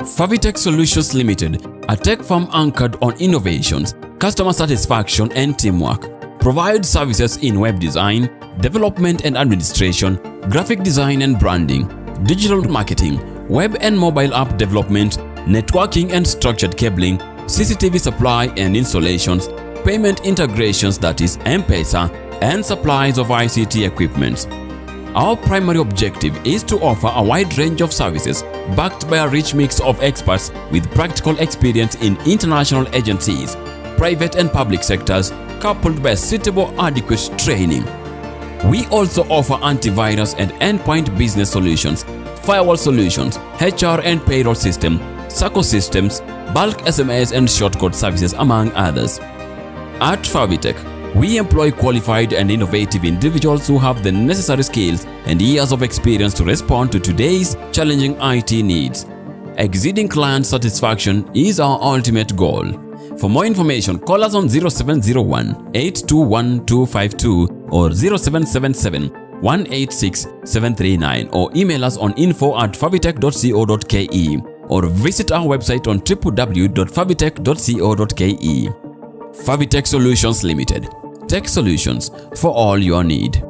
Favitech Solutions Ltd, a tech firm anchored on innovations, customer satisfaction and teamwork, provides services in web design, development and administration, graphic design and branding, digital marketing, web and mobile app development, networking and structured cabling, CCTV supply and installations, payment integrations that is M-Pesa, and supplies of ICT equipment. Our primary objective is to offer a wide range of services backed by a rich mix of experts with practical experience in international agencies, private and public sectors, coupled by suitable adequate training. We also offer antivirus and endpoint business solutions, firewall solutions, HR and payroll system, SACO systems, bulk SMS and shortcode services, among others. At Favitech, we employ qualified and innovative individuals who have the necessary skills and years of experience to respond to today's challenging IT needs. Exceeding client satisfaction is our ultimate goal. For more information, call us on 0701 821 252 or 0777 186 739 or email us on info@favitech.co.ke or visit our website on www.favitech.co.ke. Favitech Solutions Ltd. Tech solutions for all your need.